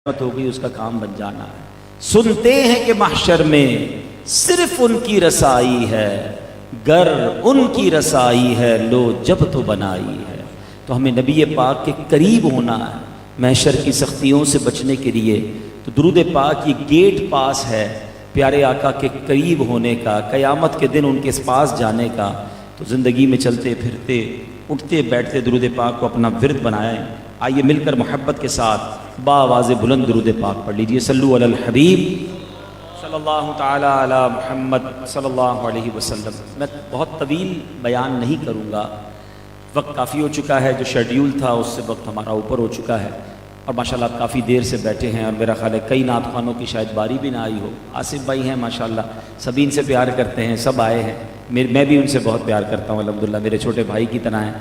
ہو گئی اس کا کام بن جانا ہے۔ سنتے ہیں کہ محشر میں صرف ان کی رسائی ہے، گر ان کی رسائی ہے لو جب تو بنائی ہے۔ تو ہمیں نبی پاک کے قریب ہونا ہے محشر کی سختیوں سے بچنے کے لیے۔ تو درود پاک یہ گیٹ پاس ہے پیارے آقا کے قریب ہونے کا، قیامت کے دن ان کے پاس جانے کا۔ تو زندگی میں چلتے پھرتے اٹھتے بیٹھتے درود پاک کو اپنا ورد بنائیں۔ آئیے مل کر محبت کے ساتھ باواز بلند درود پاک پڑھ لیجئے۔ صلو علی الحبیب صلی اللہ تعالی علی محمد صلی اللہ علیہ وسلم۔ میں بہت طویل بیان نہیں کروں گا، وقت کافی ہو چکا ہے، جو شیڈیول تھا اس سے وقت ہمارا اوپر ہو چکا ہے، اور ماشاءاللہ آپ کافی دیر سے بیٹھے ہیں، اور میرا خیال ہے کئی نعت خوانوں کی شاید باری بھی نہ آئی ہو۔ آصف بھائی ہیں ماشاءاللہ، سبھی ان سے پیار کرتے ہیں، سب آئے ہیں، میں بھی ان سے بہت پیار کرتا ہوں الحمدللہ، میرے چھوٹے بھائی کی طرح ہیں۔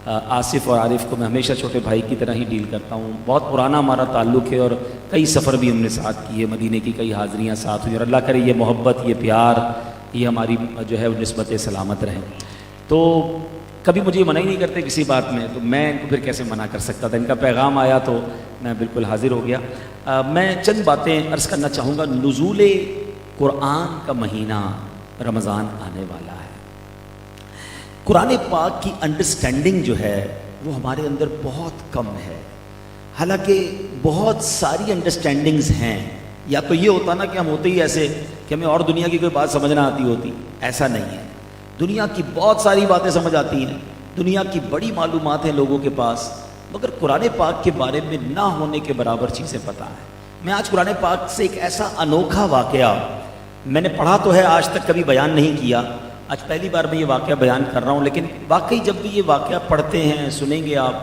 آصف اور عارف کو میں ہمیشہ چھوٹے بھائی کی طرح ہی ڈیل کرتا ہوں، بہت پرانا ہمارا تعلق ہے، اور کئی سفر بھی ہم نے ساتھ کیے، مدینے کی کئی حاضریاں ساتھ ہوئی، اور اللہ کرے یہ محبت، یہ پیار، یہ ہماری جو ہے نسبت سلامت رہیں۔ تو کبھی مجھے منع ہی نہیں کرتے کسی بات میں، تو میں ان کو پھر کیسے منع کر سکتا تھا؟ ان کا پیغام آیا تو میں بالکل حاضر ہو گیا۔ میں چند باتیں عرض کرنا چاہوں گا۔ نزول قرآن کا مہینہ رمضان آنے والا ہے۔ قرآن پاک کی انڈرسٹینڈنگ جو ہے وہ ہمارے اندر بہت کم ہے، حالانکہ بہت ساری انڈرسٹینڈنگز ہیں۔ یا تو یہ ہوتا نا کہ ہم ہوتے ہی ایسے کہ ہمیں اور دنیا کی کوئی بات سمجھ نہ آتی ہوتی، ایسا نہیں ہے۔ دنیا کی بہت ساری باتیں سمجھ آتی ہیں، دنیا کی بڑی معلومات ہیں لوگوں کے پاس، مگر قرآن پاک کے بارے میں نہ ہونے کے برابر چیزیں پتہ ہیں۔ میں آج قرآن پاک سے ایک ایسا انوکھا واقعہ، میں نے پڑھا تو ہے، آج تک کبھی بیان نہیں کیا، آج پہلی بار میں یہ واقعہ بیان کر رہا ہوں، لیکن واقعی جب بھی یہ واقعہ پڑھتے ہیں، سنیں گے آپ،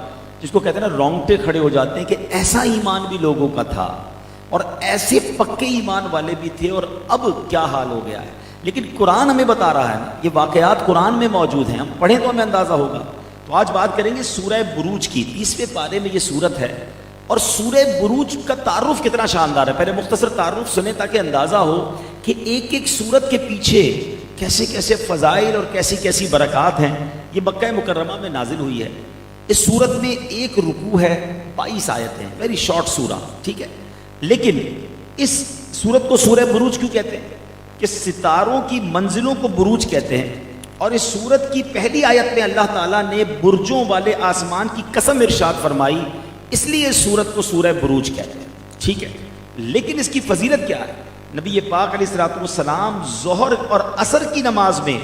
جس کو کہتے ہیں نا رونگٹے کھڑے ہو جاتے ہیں کہ ایسا ایمان بھی لوگوں کا تھا، اور ایسے پکے ایمان والے بھی تھے، اور اب کیا حال ہو گیا ہے۔ لیکن قرآن ہمیں بتا رہا ہے، یہ واقعات قرآن میں موجود ہیں، ہم پڑھیں تو ہمیں اندازہ ہوگا۔ تو آج بات کریں گے سورہ بروج کی، 30ویں پارے میں یہ سورت ہے، اور سورہ بروج کا تعارف کتنا شاندار ہے۔ پہلے مختصر تعارف سنیں تاکہ اندازہ ہو کہ ایک ایک سورت کے پیچھے کیسے کیسے فضائل اور کیسی کیسی برکات ہیں۔ یہ مکہ مکرمہ میں نازل ہوئی ہے۔ اس سورت میں ایک رکوع ہے، 22 آیتیں، ویری شارٹ سورہ، ٹھیک ہے۔ لیکن اس سورت کو سورہ بروج کیوں کہتے ہیں؟ کہ ستاروں کی منزلوں کو بروج کہتے ہیں، اور اس سورت کی پہلی آیت میں اللہ تعالیٰ نے برجوں والے آسمان کی قسم ارشاد فرمائی، اس لیے اس سورت کو سورہ بروج کہتے ہیں، ٹھیک ہے۔ لیکن اس کی فضیلت کیا ہے؟ نبی پاک علیہ الصلوۃ والسلام ظہر اور عصر کی نماز میں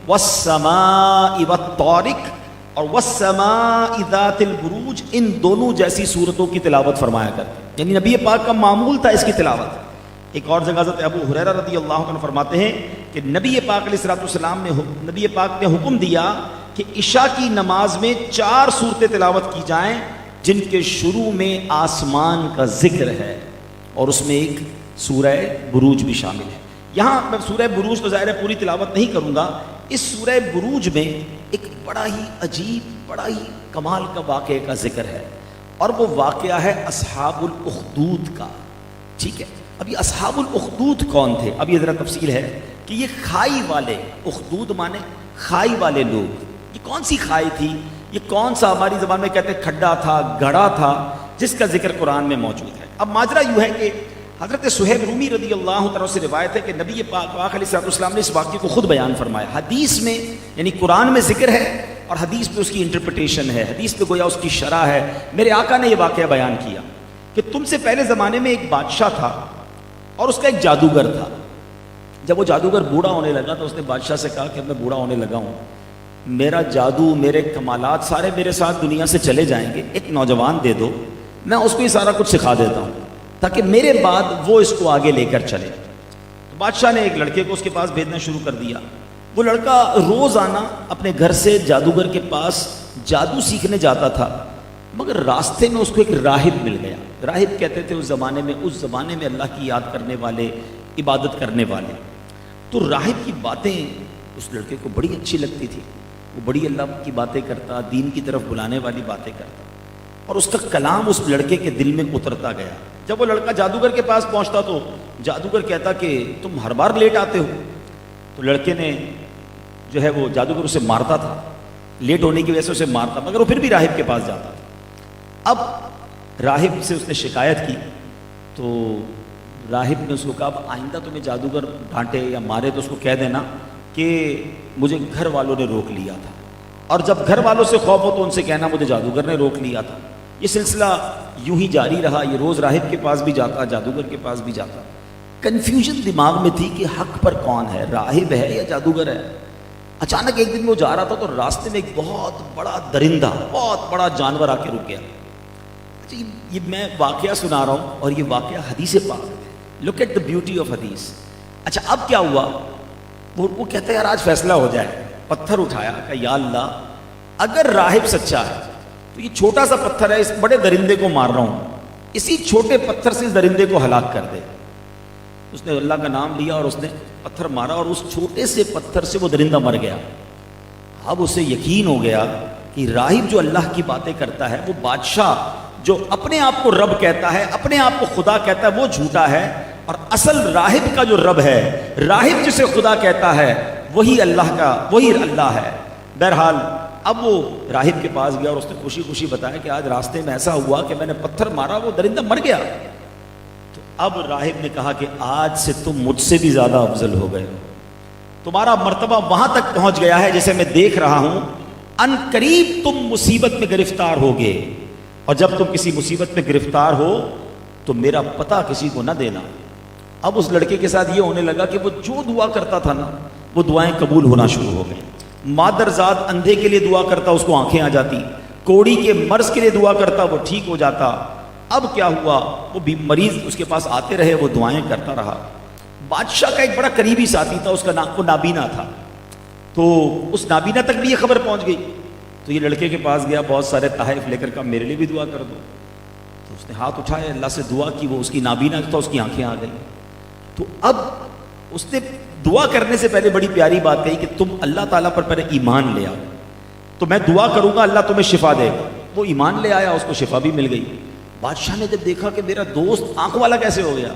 والسماء والطارق اور والسماء ذات البروج، ان دونوں جیسی صورتوں کی تلاوت فرمایا کرتے ہیں، یعنی نبی پاک کا معمول تھا اس کی تلاوت۔ ایک اور جگہ حضرت ابو ہریرہ رضی اللہ عنہ فرماتے ہیں کہ نبی پاک علیہ الصلوۃ والسلام نے نبی پاک نے حکم دیا کہ عشاء کی نماز میں 4 صورتیں تلاوت کی جائیں جن کے شروع میں آسمان کا ذکر ہے، اور اس میں ایک سورہ بروج بھی شامل ہے۔ یہاں میں سورہ بروج تو ظاہر ہے پوری تلاوت نہیں کروں گا، اس سورہ بروج میں ایک بڑا ہی عجیب، بڑا ہی کمال کا واقعے کا ذکر ہے، اور وہ واقعہ ہے اصحاب الاخدود کا، ٹھیک ہے۔ اب یہ اصحاب الاخدود کون تھے؟ اب یہ ذرا تفصیل ہے کہ یہ کھائی والے، اخدود مانے کھائی والے لوگ، یہ کون سی کھائی تھی؟ یہ کون سا، ہماری زبان میں کہتے ہیں کھڈا تھا، گڑھا تھا، جس کا ذکر قرآن میں موجود ہے۔ اب ماجرا یوں ہے کہ حضرت صہیب رومی رضی اللہ تعالیٰ سے روایت ہے کہ نبی پاک علیہ السلام نے اس واقعے کو خود بیان فرمایا۔ حدیث میں یعنی قرآن میں ذکر ہے، اور حدیث پہ اس کی انٹرپریٹیشن ہے، حدیث پہ گویا اس کی شرح ہے۔ میرے آقا نے یہ واقعہ بیان کیا کہ تم سے پہلے زمانے میں ایک بادشاہ تھا، اور اس کا ایک جادوگر تھا۔ جب وہ جادوگر بوڑھا ہونے لگا تو اس نے بادشاہ سے کہا کہ میں بوڑھا ہونے لگا ہوں، میرا جادو، میرے کمالات سارے میرے ساتھ دنیا سے چلے جائیں گے، ایک نوجوان دے دو، میں اس کو یہ سارا کچھ سکھا دیتا ہوں تاکہ میرے بعد وہ اس کو آگے لے کر چلے۔ تو بادشاہ نے ایک لڑکے کو اس کے پاس بھیجنا شروع کر دیا۔ وہ لڑکا روزانہ اپنے گھر سے جادوگر کے پاس جادو سیکھنے جاتا تھا، مگر راستے میں اس کو ایک راہب مل گیا۔ راہب کہتے تھے اس زمانے میں اللہ کی یاد کرنے والے، عبادت کرنے والے۔ تو راہب کی باتیں اس لڑکے کو بڑی اچھی لگتی تھی، وہ بڑی اللہ کی باتیں کرتا، دین کی طرف بلانے والی باتیں کرتا، اور اس کا کلام اس لڑکے کے دل میں اترتا گیا۔ جب وہ لڑکا جادوگر کے پاس پہنچتا تو جادوگر کہتا کہ تم ہر بار لیٹ آتے ہو۔ تو لڑکے نے جو ہے وہ جادوگر اسے مارتا تھا، لیٹ ہونے کی وجہ سے اسے مارتا، مگر وہ پھر بھی راہب کے پاس جاتا تھا۔ اب راہب سے اس نے شکایت کی تو راہب نے اس کو کہا اب آئندہ تمہیں جادوگر ڈانٹے یا مارے تو اس کو کہہ دینا کہ مجھے گھر والوں نے روک لیا تھا، اور جب گھر والوں سے خوف ہو تو ان سے کہنا مجھے جادوگر نے روک لیا تھا۔ یہ سلسلہ یوں ہی جاری رہا، یہ روز راہب کے پاس بھی جاتا، جادوگر کے پاس بھی جاتا۔ کنفیوژن دماغ میں تھی کہ حق پر کون ہے، راہب ہے یا جادوگر ہے۔ اچانک ایک دن وہ جا رہا تھا تو راستے میں ایک بہت بڑا درندہ، بہت بڑا جانور آ کے رک گیا۔ اچھا یہ میں واقعہ سنا رہا ہوں اور یہ واقعہ حدیث پاک ہے۔ Look at the beauty of حدیث۔ اچھا اب کیا ہوا، وہ کہتا ہے یار آج فیصلہ ہو جائے۔ پتھر اٹھایا کہ یا اللہ اگر راہب سچا ہے تو یہ چھوٹا سا پتھر ہے، اس بڑے درندے کو مار رہا ہوں، اسی چھوٹے پتھر سے اس درندے کو ہلاک کر دے۔ اس نے اللہ کا نام لیا اور اس نے پتھر مارا اور اس چھوٹے سے پتھر سے وہ درندہ مر گیا۔ اب اسے یقین ہو گیا کہ راہب جو اللہ کی باتیں کرتا ہے، وہ بادشاہ جو اپنے آپ کو رب کہتا ہے، اپنے آپ کو خدا کہتا ہے، وہ جھوٹا ہے، اور اصل راہب کا جو رب ہے، راہب جسے خدا کہتا ہے، وہی اللہ ہے۔ بہرحال اب وہ راہب کے پاس گیا اور اس نے خوشی خوشی بتایا کہ آج راستے میں ایسا ہوا کہ میں نے پتھر مارا، وہ درندہ مر گیا۔ تو اب راہب نے کہا کہ آج سے تم مجھ سے بھی زیادہ افضل ہو گئے، تمہارا مرتبہ وہاں تک پہنچ گیا ہے جیسے میں دیکھ رہا ہوں، ان قریب تم مصیبت میں گرفتار ہوگے، اور جب تم کسی مصیبت میں گرفتار ہو تو میرا پتہ کسی کو نہ دینا۔ اب اس لڑکے کے ساتھ یہ ہونے لگا کہ وہ جو دعا کرتا تھا نا، وہ دعائیں قبول ہونا شروع ہو گئیں۔ مادرزاد اندھے کے لیے دعا کرتا، اس کو آنکھیں آ جاتی، کوڑی کے مرض کے لیے دعا کرتا، وہ ٹھیک ہو جاتا۔ اب کیا ہوا، وہ بھی مریض اس کے پاس آتے رہے، وہ دعائیں کرتا رہا۔ بادشاہ کا ایک بڑا قریبی ساتھی تھا، اس کا نام وہ نابینا تھا، تو اس نابینا تک بھی یہ خبر پہنچ گئی۔ تو یہ لڑکے کے پاس گیا، بہت سارے تحائف لے کر کہا میرے لیے بھی دعا کر دو۔ تو اس نے ہاتھ اٹھائے، اللہ سے دعا کی، وہ اس کی نابینا تھا، اس کی آنکھیں آ گئیں۔ تو اب اس نے دعا کرنے سے پہلے بڑی پیاری بات کہی کہ تم اللہ تعالیٰ پر پہلے ایمان لے آؤ، تو میں دعا کروں گا اللہ تمہیں شفا دے گا۔ وہ ایمان لے آیا، اس کو شفا بھی مل گئی۔ بادشاہ نے جب دیکھا کہ میرا دوست آنکھ والا کیسے ہو گیا،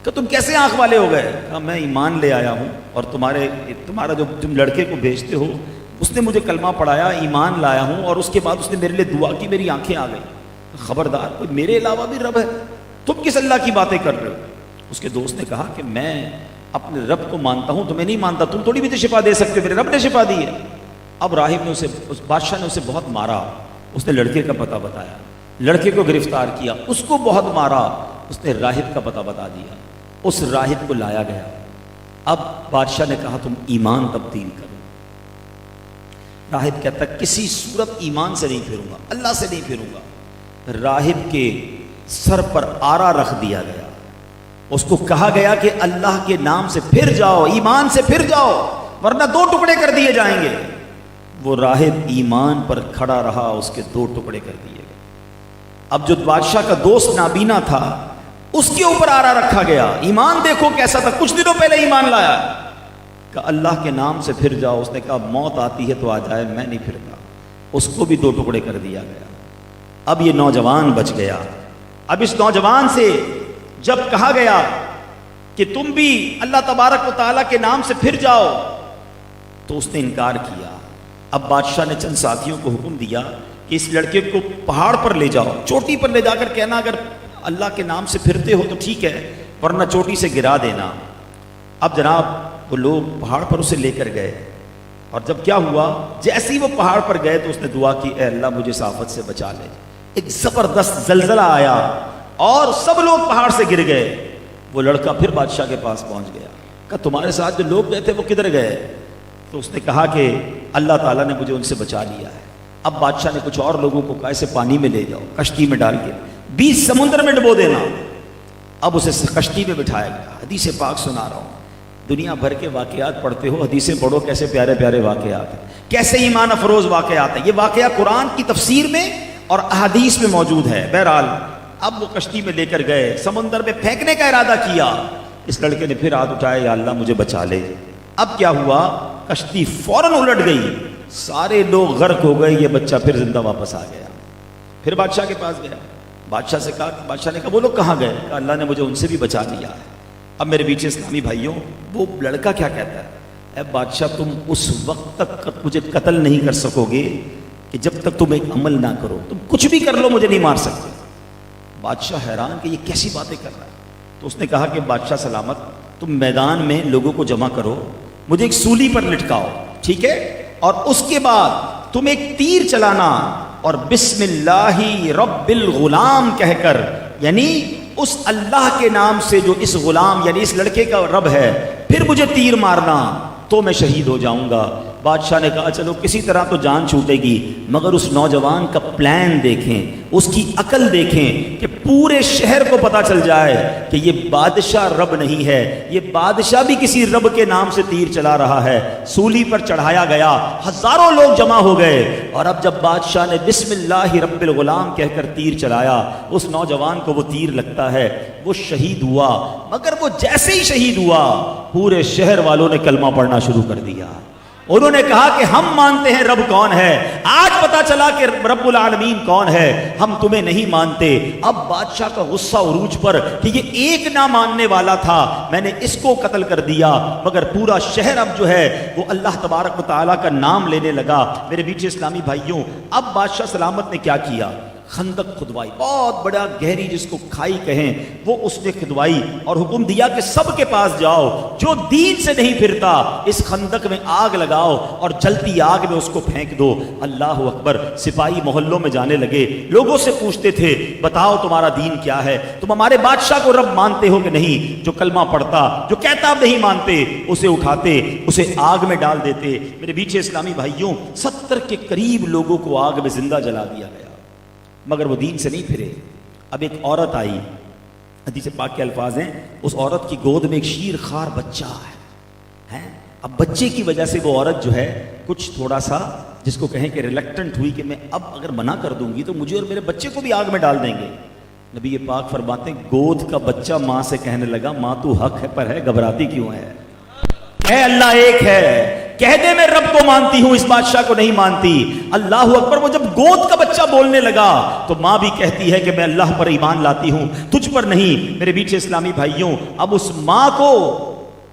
کہ تم کیسے آنکھ والے ہو گئے؟ کہا میں ایمان لے آیا ہوں، اور تمہارا جو تم لڑکے کو بھیجتے ہو اس نے مجھے کلمہ پڑھایا، ایمان لایا ہوں، اور اس کے بعد اس نے میرے لیے دعا کی، میری آنکھیں آ گئیں۔ خبردار، کوئی میرے علاوہ بھی رب ہے، تم کس اللہ کی باتیں کر رہے ہو؟ اس کے دوست نے کہا کہ میں اپنے رب کو مانتا ہوں، تمہیں نہیں مانتا، تم تھوڑی بھی تو شفا دے سکتے ہو، میرے رب نے شفا دی ہے۔ اب راہب نے اس بادشاہ نے اسے بہت مارا، اس نے لڑکے کا پتہ بتایا، لڑکے کو گرفتار کیا، اس کو بہت مارا، اس نے راہب کا پتہ بتا دیا، اس راہب کو لایا گیا۔ اب بادشاہ نے کہا تم ایمان تبدیل کرو۔ راہب کہتا کسی صورت ایمان سے نہیں پھروں گا، اللہ سے نہیں پھروں گا۔ راہب کے سر پر آرا رکھ دیا گیا، اس کو کہا گیا کہ اللہ کے نام سے پھر جاؤ، ایمان سے پھر جاؤ، ورنہ دو ٹکڑے کر دیے جائیں گے۔ وہ راہب ایمان پر کھڑا رہا، اس کے دو ٹکڑے کر دیے گئے۔ اب جو بادشاہ کا دوست نابینا تھا، اس کے اوپر آرا رکھا گیا، ایمان دیکھو کیسا تھا، کچھ دنوں پہلے ایمان لایا، کہ اللہ کے نام سے پھر جاؤ۔ اس نے کہا موت آتی ہے تو آ جائے، میں نہیں پھرتا۔ اس کو بھی دو ٹکڑے کر دیا گیا۔ اب یہ نوجوان بچ گیا۔ اب اس نوجوان سے جب کہا گیا کہ تم بھی اللہ تبارک و تعالیٰ کے نام سے پھر جاؤ، تو اس نے انکار کیا۔ اب بادشاہ نے چند ساتھیوں کو حکم دیا کہ اس لڑکے کو پہاڑ پر لے جاؤ، چوٹی پر لے جا کر کہنا اگر اللہ کے نام سے پھرتے ہو تو ٹھیک ہے، ورنہ چوٹی سے گرا دینا۔ اب جناب وہ لوگ پہاڑ پر اسے لے کر گئے، اور جب کیا ہوا، جیسے ہی وہ پہاڑ پر گئے تو اس نے دعا کی اے اللہ مجھے اس آفت سے بچا لے۔ ایک زبردست زلزلہ آیا اور سب لوگ پہاڑ سے گر گئے۔ وہ لڑکا پھر بادشاہ کے پاس پہنچ گیا، کہا تمہارے ساتھ جو لوگ گئے تھے وہ کدھر گئے؟ تو اس نے کہا کہ اللہ تعالیٰ نے مجھے ان سے بچا لیا ہے۔ اب بادشاہ نے کچھ اور لوگوں کو کہا اسے پانی میں لے جاؤ، کشتی میں ڈال کے 20 سمندر میں ڈبو دینا۔ اب اسے کشتی میں بٹھایا گیا۔ حدیث پاک سنا رہا ہوں، دنیا بھر کے واقعات پڑھتے ہو، حدیثیں پڑھو، کیسے پیارے پیارے واقعات ہیں، کیسے ایمان افروز واقعات ہیں۔ یہ واقعہ قرآن کی تفسیر میں اور احادیث میں موجود ہے۔ بہرحال اب وہ کشتی میں لے کر گئے، سمندر میں پھینکنے کا ارادہ کیا۔ اس لڑکے نے پھر ہاتھ اٹھایا یا اللہ مجھے بچا لے۔ اب کیا ہوا، کشتی فوراً الٹ گئی، سارے لوگ غرق ہو گئے، یہ بچہ پھر زندہ واپس آ گیا۔ پھر بادشاہ کے پاس گیا، بادشاہ سے کہا، بادشاہ نے کہا وہ لوگ کہاں گئے؟ کہا اللہ نے مجھے ان سے بھی بچا لیا ہے۔ اب میرے بیچ اسلامی بھائیوں، وہ لڑکا کیا کہتا ہے، اے بادشاہ تم اس وقت تک مجھے قتل نہیں کر سکو گے کہ جب تک تم ایک عمل نہ کرو، تم کچھ بھی کر لو مجھے نہیں مار سکتے۔ بادشاہ حیران کہ یہ کیسی باتیں کر رہا ہے. تو اس نے کہا کہ بادشاہ سلامت، تم میدان میں لوگوں کو جمع کرو، مجھے ایک سولی پر لٹکاؤ، ٹھیک ہے، اور اس کے بعد تم ایک تیر چلانا اور بسم اللہ رب الغلام کہہ کر، یعنی اس اللہ کے نام سے جو اس غلام یعنی اس لڑکے کا رب ہے، پھر مجھے تیر مارنا تو میں شہید ہو جاؤں گا. بادشاہ نے کہا چلو کسی طرح تو جان چھوٹے گی، مگر اس نوجوان کا پلان دیکھیں، اس کی عقل دیکھیں کہ پورے شہر کو پتا چل جائے کہ یہ بادشاہ رب نہیں ہے، یہ بادشاہ بھی کسی رب کے نام سے تیر چلا رہا ہے. سولی پر چڑھایا گیا، ہزاروں لوگ جمع ہو گئے، اور اب جب بادشاہ نے بسم اللہ رب الغلام کہہ کر تیر چلایا، اس نوجوان کو وہ تیر لگتا ہے، وہ شہید ہوا. مگر وہ جیسے ہی شہید ہوا، پورے شہر والوں نے کلمہ پڑھنا شروع کر دیا. انہوں نے کہا کہ ہم مانتے ہیں رب کون ہے، آج پتا چلا کہ رب العالمین کون ہے، ہم تمہیں نہیں مانتے. اب بادشاہ کا غصہ عروج پر کہ یہ ایک نہ ماننے والا تھا، میں نے اس کو قتل کر دیا. مگر پورا شہر اب جو ہے وہ اللہ تبارک و تعالیٰ کا نام لینے لگا. میرے میٹھے اسلامی بھائیوں، اب بادشاہ سلامت نے کیا کیا؟ خندق کھدوائی، بہت بڑا گہری جس کو کھائی کہیں، وہ اس نے کھدوائی اور حکم دیا کہ سب کے پاس جاؤ، جو دین سے نہیں پھرتا اس خندق میں آگ لگاؤ اور جلتی آگ میں اس کو پھینک دو. اللہ اکبر. سپاہی محلوں میں جانے لگے، لوگوں سے پوچھتے تھے بتاؤ تمہارا دین کیا ہے، تم ہمارے بادشاہ کو رب مانتے ہو کہ نہیں؟ جو کلمہ پڑھتا، جو کہتا اب نہیں مانتے، اسے اٹھاتے، اسے آگ میں ڈال دیتے. میرے میٹھے اسلامی بھائیوں، 70 کے قریب لوگوں کو آگ میں زندہ جلا دیا گیا، مگر وہ دین سے نہیں پھرے. اب ایک عورت آئی، حدیث پاک کے الفاظ ہیں، اس عورت کی گود میں ایک شیر خوار بچہ ہے. اب بچے کی وجہ سے وہ عورت جو ہے کچھ تھوڑا سا جس کو کہیں کہ ریلیکٹنٹ ہوئی کہ میں اب اگر منع کر دوں گی تو مجھے اور میرے بچے کو بھی آگ میں ڈال دیں گے. نبی پاک فرماتے ہیں گود کا بچہ ماں سے کہنے لگا ماں تو حق ہے پر ہے، گھبراتی کیوں ہے؟ اے اللہ ایک ہے، کہہ دے میں رب کو مانتی ہوں، اس بادشاہ کو نہیں مانتی. اللہ اکبر. وہ جب گود کا بچہ بولنے لگا تو ماں بھی کہتی ہے کہ میں اللہ پر ایمان لاتی ہوں، تجھ پر نہیں. میرے میٹھے اسلامی بھائیوں، اب اس ماں کو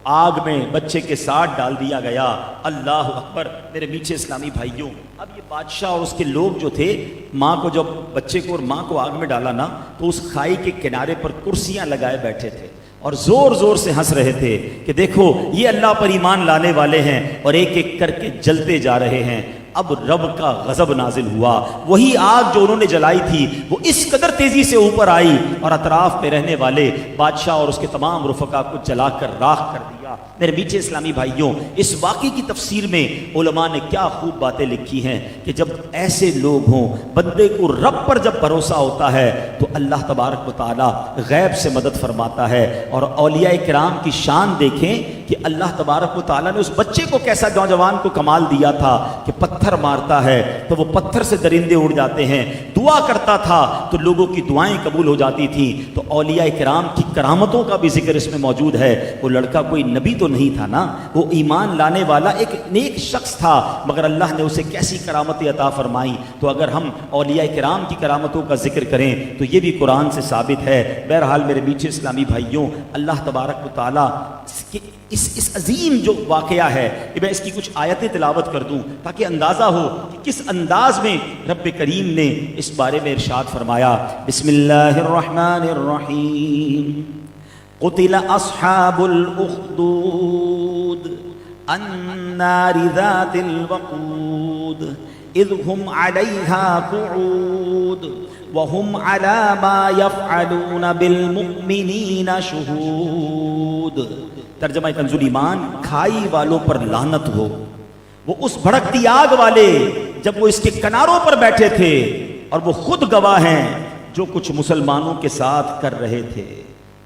آگ میں بچے کے ساتھ ڈال دیا گیا. اللہ اکبر. میرے میٹھے اسلامی بھائیوں، اب یہ بادشاہ اور اس کے لوگ جو تھے، ماں کو جب بچے کو اور ماں کو آگ میں ڈالا نا تو اس کھائی کے کنارے پر کرسیاں لگائے بیٹھے تھے اور زور زور سے ہنس رہے تھے کہ دیکھو یہ اللہ پر ایمان لانے والے ہیں اور ایک ایک کر کے جلتے جا رہے ہیں. اب رب کا غضب نازل ہوا، وہی آگ جو انہوں نے جلائی تھی وہ اس قدر تیزی سے اوپر آئی اور اطراف میں رہنے والے بادشاہ اور اس کے تمام رفقا کو جلا کر راکھ کر دیا. میرے میٹھے اسلامی بھائیوں، اس واقعے کی تفسیر میں علماء نے کیا خوب باتیں لکھی ہیں کہ جب ایسے لوگ ہوں، بندے کو رب پر جب بھروسہ ہوتا ہے تو اللہ تبارک و تعالی غیب سے مدد فرماتا ہے. اور اولیاء کرام کی شان دیکھیں کہ اللہ تبارک و تعالی نے اس بچے کو کیسا نوجوان کو کمال دیا تھا کہ پتھر مارتا ہے تو وہ پتھر سے درندے اڑ جاتے ہیں، دعا کرتا تھا تو لوگوں کی دعائیں قبول ہو جاتی تھیں. تو اولیاء کرام کی کرامتوں کا بھی ذکر اس میں موجود ہے. وہ لڑکا کوئی نبی تو نہیں تھا نا، وہ ایمان لانے والا ایک نیک شخص تھا، مگر اللہ نے اسے کیسی کرامتیں عطا فرمائی. تو اگر ہم اولیاء کرام کی کرامتوں کا ذکر کریں تو یہ بھی قرآن سے ثابت ہے. بہرحال میرے میٹھے اسلامی بھائیوں، اللہ تبارک و تعالی اس عظیم جو واقعہ ہے کہ میں اس کی کچھ آیتیں تلاوت کر دوں تاکہ اندازہ ہو کہ کس انداز میں رب کریم نے اس بارے میں ارشاد فرمایا. بسم اللہ الرحمن الرحیم. قتل اصحاب الاخدود النار ذات الوقود اذ هم علیہا قعود وهم على ما يفعلون بالمؤمنین شہود. ترجمہ کنز ایمان، کھائی والوں پر لعنت ہو، وہ اس بھڑکتی آگ والے جب وہ اس کے کناروں پر بیٹھے تھے اور وہ خود گواہ ہیں جو کچھ مسلمانوں کے ساتھ کر رہے تھے.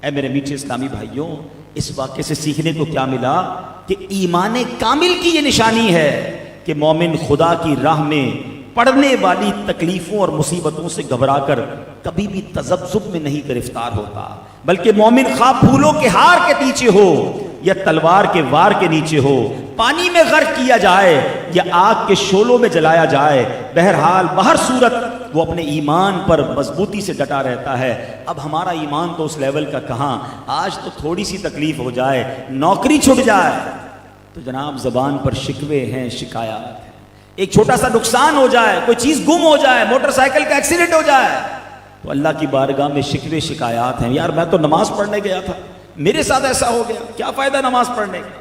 اے میرے میٹھے اسلامی بھائیوں، اس واقعے سے سیکھنے کو کیا ملا کہ ایمان کامل کی یہ نشانی ہے کہ مومن خدا کی راہ میں پڑنے والی تکلیفوں اور مصیبتوں سے گھبرا کر کبھی بھی تذبذب میں نہیں گرفتار ہوتا، بلکہ مومن خواہ پھولوں کے ہار کے نیچے ہو یا تلوار کے وار کے نیچے ہو، پانی میں غرق کیا جائے یا آگ کے شعلوں میں جلایا جائے، بہرحال بہر صورت وہ اپنے ایمان پر مضبوطی سے ڈٹا رہتا ہے. اب ہمارا ایمان تو اس لیول کا کہاں، آج تو تھوڑی سی تکلیف ہو جائے، نوکری چھٹ جائے تو جناب زبان پر شکوے ہیں، شکایات ہیں. ایک چھوٹا سا نقصان ہو جائے، کوئی چیز گم ہو جائے، موٹر سائیکل کا ایکسیڈنٹ ہو جائے تو اللہ کی بارگاہ میں شکوے شکایات ہیں، یار میں تو نماز پڑھنے گیا تھا، میرے ساتھ ایسا ہو گیا، کیا فائدہ نماز پڑھنے کا،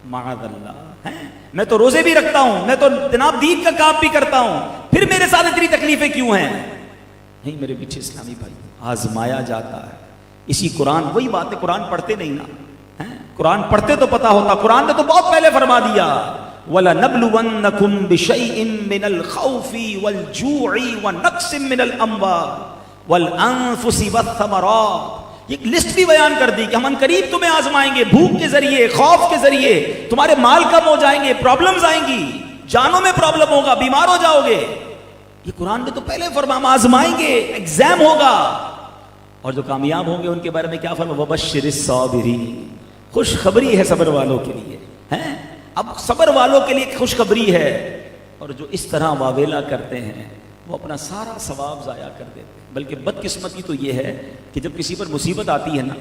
معاذ اللہ، میں تو روزے بھی رکھتا ہوں، میں تو جناب دین کا کام بھی کرتا ہوں، پھر میرے ساتھ اتنی تکلیفیں کیوں ہیں؟ نہیں میرے پیچھے اسلامی بھائی، آزمایا جاتا ہے۔ اسی قرآن، وہی بات ہے، قرآن پڑھتے نہیں نا، قرآن پڑھتے تو پتا ہوتا، قرآن نے تو بہت پہلے فرما دیا وَلَنَبْلُوَنَّكُمْ بِشَيْءٍ مِّنَ الْخَوْفِ وَالْجُوعِ وَنَقْصٍ مِّنَ الْأَمْوَالِ وَالْأَنفُسِ وَالثَّمَرَاتِ، ایک لسٹ بھی بیان کر دی کہ ہم قریب تمہیں آزمائیں گے، بھوک کے ذریعے، خوف کے ذریعے، تمہارے مال کم ہو جائیں گے، پرابلمز آئیں گی، جانوں میں پرابلم ہوگا، بیمار ہو جاؤ گے۔ یہ قرآن نے تو پہلے فرمایا ہم آزمائیں گے، ایگزام ہوگا، اور جو کامیاب ہوں گے ان کے بارے میں کیا فرمایا؟ وَبَشِّرِ الصَّابِرِينَ، خوشخبری ہے صبر والوں کے لیے، ہیں اب صبر والوں کے لیے خوشخبری ہے، اور جو اس طرح واویلا کرتے ہیں وہ اپنا سارا ثواب ضائع کر دیتے ہیں۔ بلکہ بدقسمتی تو یہ ہے کہ جب کسی پر مصیبت آتی ہے نا،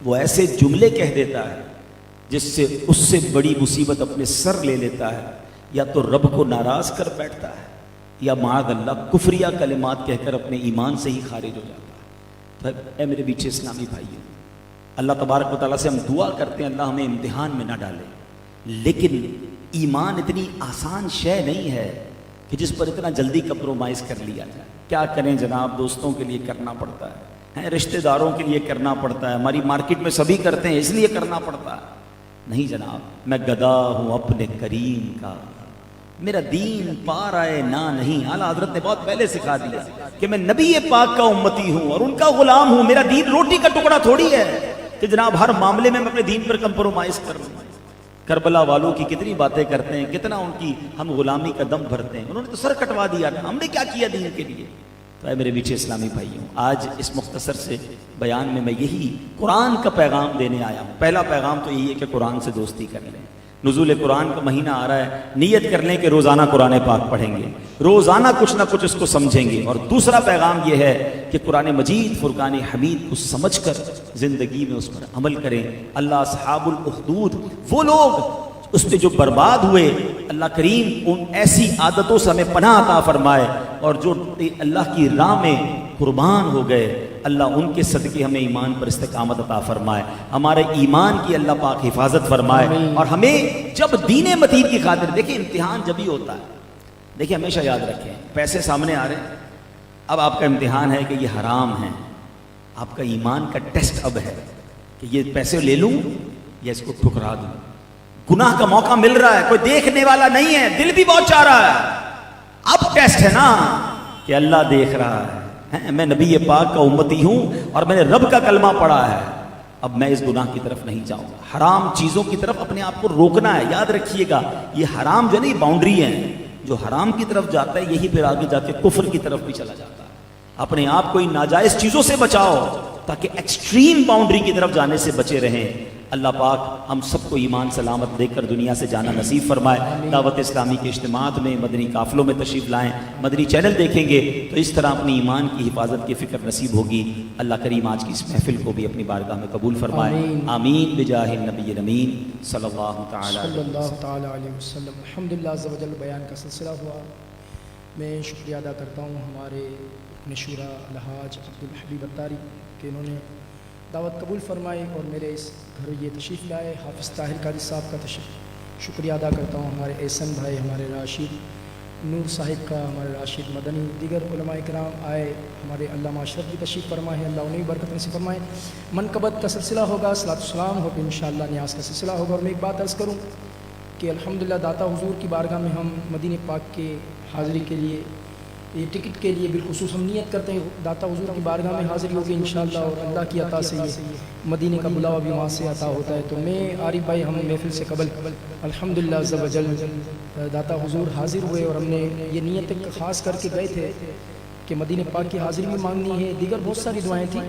وہ ایسے جملے کہہ دیتا ہے جس سے اس سے بڑی مصیبت اپنے سر لے لیتا ہے، یا تو رب کو ناراض کر بیٹھتا ہے، یا معاذ اللہ کفریہ کلمات کہہ کر اپنے ایمان سے ہی خارج ہو جاتا ہے۔ تو اے میرے پیچھے اسلامی بھائیوں، اللہ تبارک و تعالیٰ سے ہم دعا کرتے ہیں اللہ ہمیں امتحان میں نہ ڈالے، لیکن ایمان اتنی آسان شے نہیں ہے کہ جس پر اتنا جلدی کمپرومائز کر لیا جائے۔ کیا کریں جناب، دوستوں کے لیے کرنا پڑتا ہے، رشتہ داروں کے لیے کرنا پڑتا ہے، ہماری مارکیٹ میں سبھی کرتے ہیں اس لیے کرنا پڑتا ہے۔ نہیں جناب، میں گدا ہوں اپنے کریم کا، میرا دین پار آئے نہ نہیں۔ اعلیٰ حضرت نے بہت پہلے سکھا دیا کہ میں نبی پاک کا امتی ہوں اور ان کا غلام ہوں، میرا دین روٹی کا ٹکڑا تھوڑی ہے کہ جناب ہر معاملے میں اپنے دین پر کمپرومائز کر رہا ہوں۔ کربلا والوں کی کتنی باتیں کرتے ہیں، کتنا ان کی ہم غلامی کا دم بھرتے ہیں، انہوں نے تو سر کٹوا دیا نا، ہم نے کیا کیا دین کے لیے؟ تو اے میرے پیچھے اسلامی بھائیوں، آج اس مختصر سے بیان میں یہی قرآن کا پیغام دینے آیا ہوں۔ پہلا پیغام تو یہی ہے کہ قرآن سے دوستی کر لیں۔ نزول قرآن کا مہینہ آ رہا ہے، نیت کر لیں کہ روزانہ قرآن پاک پڑھیں گے، روزانہ کچھ نہ کچھ اس کو سمجھیں گے۔ اور دوسرا پیغام یہ ہے کہ قرآن مجید فرقان حمید کو سمجھ کر زندگی میں اس پر عمل کریں۔ اللہ اصحاب الاخدود، وہ لوگ اس پہ جو برباد ہوئے، اللہ کریم ان ایسی عادتوں سے ہمیں پناہ عطا فرمائے، اور جو اللہ کی راہ میں قربان ہو گئے، اللہ ان کے صدقے ہمیں ایمان پر استقامت عطا فرمائے، ہمارے ایمان کی اللہ پاک حفاظت فرمائے، اور ہمیں جب دین متین کی خاطر، دیکھیں امتحان جب ہی ہوتا ہے، دیکھیں ہمیشہ یاد رکھیں، پیسے سامنے آ رہے ہیں، اب آپ کا امتحان ہے کہ یہ حرام ہے، آپ کا ایمان کا ٹیسٹ اب ہے کہ یہ پیسے لے لوں یا اس کو ٹھکرا دوں۔ گناہ کا موقع مل رہا ہے، کوئی دیکھنے والا نہیں ہے، دل بھی بہت چاہ رہا ہے، اب ٹیسٹ ہے نا کہ اللہ دیکھ رہا ہے، میں نبی پاک کا امتی ہوں اور میں نے رب کا کلمہ پڑھا ہے، اب میں اس گناہ کی طرف نہیں جاؤں گا۔ حرام چیزوں کی طرف اپنے آپ کو روکنا ہے، یاد رکھیے گا، یہ حرام جو ہے نا، یہ باؤنڈری ہے، جو حرام کی طرف جاتا ہے یہی پھر آگے جا کے کفر کی طرف بھی چلا جاتا ہے۔ اپنے آپ کو ان ناجائز چیزوں سے بچاؤ تاکہ ایکسٹریم باؤنڈری کی طرف جانے سے بچے رہیں۔ اللہ پاک ہم سب کو ایمان سلامت دے کر دنیا سے جانا نصیب فرمائے۔ دعوت اسلامی کے اجتماعات میں، مدنی قافلوں میں تشریف لائیں، مدنی چینل دیکھیں گے تو اس طرح اپنی ایمان کی حفاظت کی فکر نصیب ہوگی۔ اللہ کریم آج کی اس محفل کو بھی اپنی بارگاہ میں قبول فرمائے، آمین بجاہ النبی الامین صلی اللہ تعالی علیہ وسلم۔ الحمدللہ عز و جل بیان کا سلسلہ ہوا، میں شکریہ ادا کرتا ہوں ہمارے نشورہ الحاج عبدالحبیب اتاری کہ انہوں نے دعوت قبول فرمائی اور میرے اس گھر یہ تشریف لائے۔ حافظ طاہر قادری صاحب کا شکریہ ادا کرتا ہوں، ہمارے احسن بھائی، ہمارے راشد نور صاحب کا، ہمارے راشد مدنی، دیگر علماء کرام آئے، ہمارے علامہ اشرف بھی تشریف فرمائے، اللہ انہیں برکت نصیب فرمائے۔ منقبت کا سلسلہ ہوگا، صلاۃ السلام ہوگا، انشاءاللہ نیاز کا سلسلہ ہوگا۔ اور میں ایک بات عرض کروں کہ الحمدللہ داتا حضور کی بارگاہ میں ہم مدینہ پاک کے حاضری کے لیے، یہ ٹکٹ کے لیے بالخصوص ہم نیت کرتے ہیں داتا حضور کی بارگاہ میں حاضری ہوگی انشاءاللہ، اور اللہ کی عطا سے یہ مدینے کا بلاوا بھی وہاں سے عطا ہوتا ہے۔ تو میں عارف بھائی، ہم محفل سے قبل الحمدللہ عز و جل داتا حضور حاضر ہوئے، اور ہم نے یہ نیت خاص کر کے گئے تھے کہ مدینہ پاک کی حاضری بھی مانگنی ہے، دیگر بہت ساری دعائیں تھیں،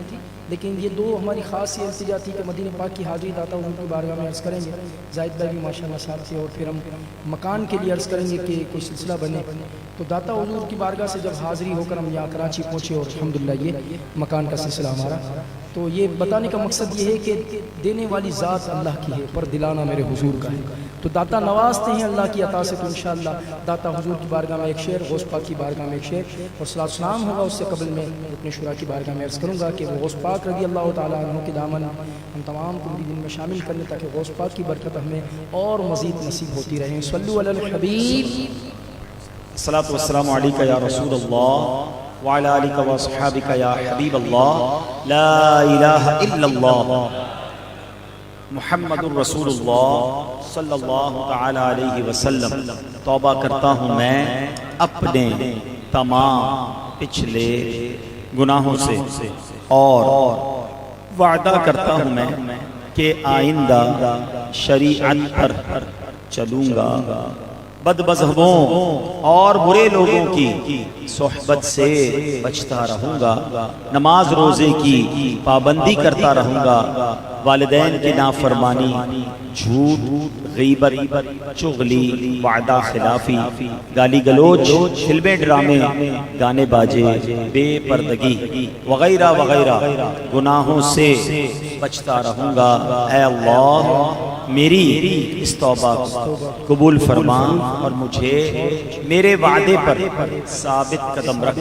لیکن یہ دو ہماری خاص یہ التجا تھی کہ مدینہ پاک کی حاضری داتا حضور کی بارگاہ میں عرض کریں گے۔ زاہد بھائی بھی ماشاءاللہ ساتھ تھے، اور پھر ہم مکان کے لیے عرض کریں گے کہ کوئی سلسلہ بنے۔ تو داتا حضور کی بارگاہ سے جب حاضری ہو کر ہم یہاں کراچی پہنچے، اور الحمدللہ یہ مکان کا سلسلہ ہمارا، تو یہ بتانے کا مقصد یہ ہے کہ دینے والی ذات اللہ کی ہے، پر دلانا میرے حضور کا ہے۔ تو داتا نوازتے ہیں اللہ کی عطا سے، تو انشاءاللہ داتا حضور کی بارگاہ میں ایک شعر، غوث پاک کی بارگاہ میں ایک شعر اور صلاۃ و سلام ہوگا. اس سے قبل میں رکن شورا کی بارگاہ میں عرض کروں گا کہ وہ غوث پاک رضی اللہ تعالیٰ عنہ کے دامن ہم تمام کو بھی دن میں شامل کر لیں، تاکہ غوث پاک کی برکت ہمیں اور مزید نصیب ہوتی رہیں. صلو علی الحبیب. الصلاۃ والسلام علیک یا رسول اللہ وعلی آلک و اصحابک یا حبیب اللہ. لا الہ الا اللہ محمد الرسول اللہ صلی اللہ تعالی علیہ وسلم. توبہ کرتا ہوں میں اپنے تمام پچھلے گناہوں سے اور وعدہ کرتا ہوں میں کہ آئندہ شریعت پر چلوں گا، بد مذہبوں اور برے لوگوں کی صحبت سے بچتا رہوں گا، نماز روزے کی پابندی کرتا رہوں گا، والدین کی نافرمانی، جھوٹ، غیبت، چغلی، وعدہ خلافی، گالی گلوچ، فلمیں ڈرامے، گانے باجے، بے پردگی وغیرہ وغیرہ گناہوں سے بچتا رہوں گا. اے اللہ میری اس توبہ کو قبول فرما اور مجھے میرے وعدے پر ثابت قدم رکھ.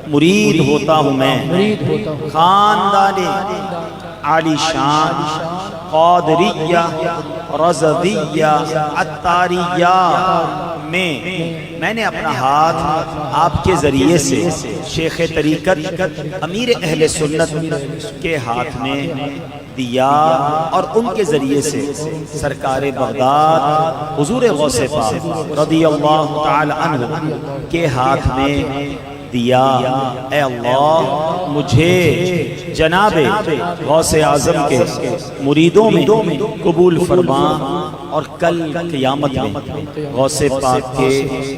مرید ہوتا ہوں میں خاندان عالی شان قادریہ رضویہ عطاریہ میں نے اپنا ہاتھ آپ کے ذریعے سے شیخ طریقت امیر اہل سنت کے ہاتھ میں دیا اور ان کے ذریعے سے سرکار بغداد حضور غوث پاک رضی اللہ تعالی عنہ کے ہاتھ میں دیا. اے اللہ مجھے جناب غوث اعظم کے مریدوں میں قبول فرما اور کل قیامت میں غوث پاک کے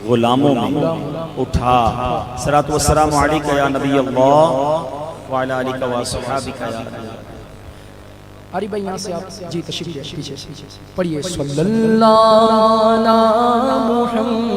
غلاموں میں اٹھا. صلاۃ و سلام علیک یا نبی اللہ وعلی آلک و اصحابک یا علی بھائی یہاں سے آپ جی تشریف پیچھے پڑھیے. صلی اللہ علی محمد